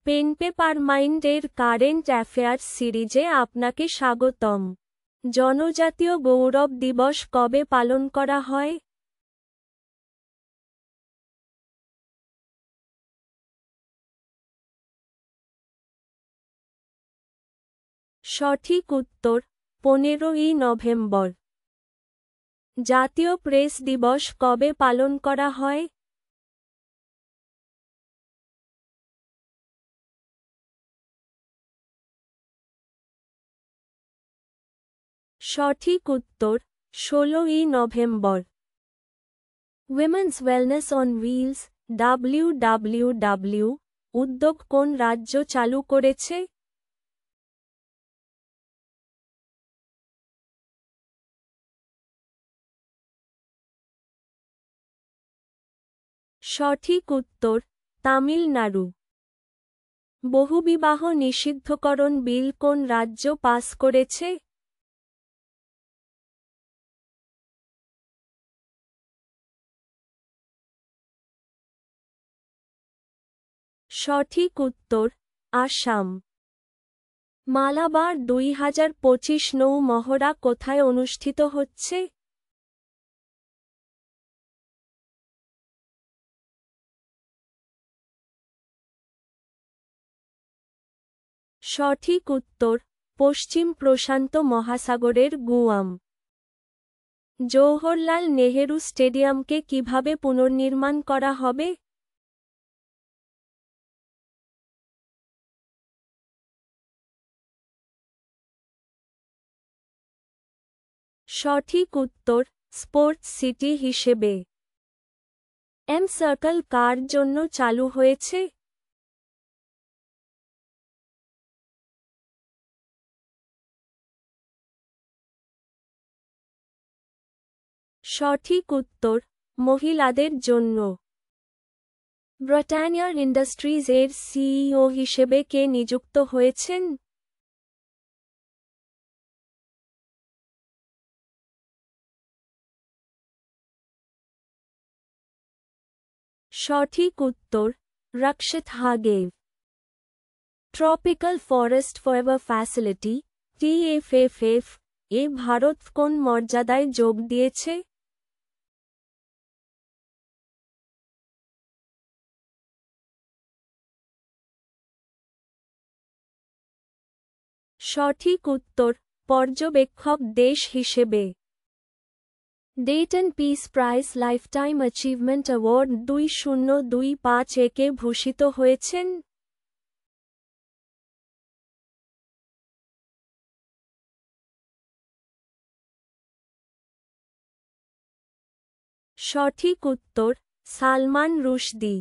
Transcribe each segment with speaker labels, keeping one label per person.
Speaker 1: Pen paper mind এর current affairs সিরিজে আপনাকে স্বাগতম। জনজাতীয় গৌরব দিবস কবে পালন করা হয়? সঠিক উত্তর 15ই নভেম্বর। জাতীয় প্রেস দিবস কবে পালন করা হয়? সঠিক উত্তর 16ই November. Women's wellness on wheels WWW উদ্যোগ কোন রাজ্য চালু করেছে? সঠিক উত্তর তামিলনাড়ু। বহুবিবাহ নিষিদ্ধকরণ বিল কোন রাজ্য পাস করেছে? সঠিক উত্তর আসাম। মালাবার 2025 নৌ মহড়া কোথায় অনুষ্ঠিত হচ্ছে? সঠিক উত্তর পশ্চিম প্রশান্ত মহাসাগরের গুয়াম। জওহরলাল নেহেরু স্টেডিয়ামকে কিভাবে পুনর্নির্মাণ করা হবে? সঠিক উত্তর স্পোর্টস সিটি হিসেবে। এম সার্কেল কার জন্য চালু হয়েছে? সঠিক উত্তর মহিলাদের জন্য। ব্রিটানিয়ার ইন্ডাস্ট্রিজ এর সিইও হিসেবে কে নিযুক্ত হয়েছেন? সঠিক উত্তর Rakshit Hagev. Tropical forest forever facility TFFF এ ভারত কোন মর্যাদায় যোগ দিয়েছে? সঠিক উত্তর পর্যবেক্ষক দেশ হিসেবে। Dayton peace prize lifetime achievement award 2025 একে ভূষিত হয়েছেন? সঠিক উত্তর সালমান রুশদি।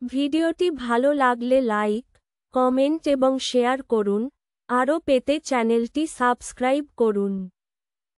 Speaker 1: ভিডিওটি ভালো লাগলে লাইক, কমেন্ট এবং শেয়ার করুন। আরও পেতে চ্যানেলটি সাবস্ক্রাইব করুন।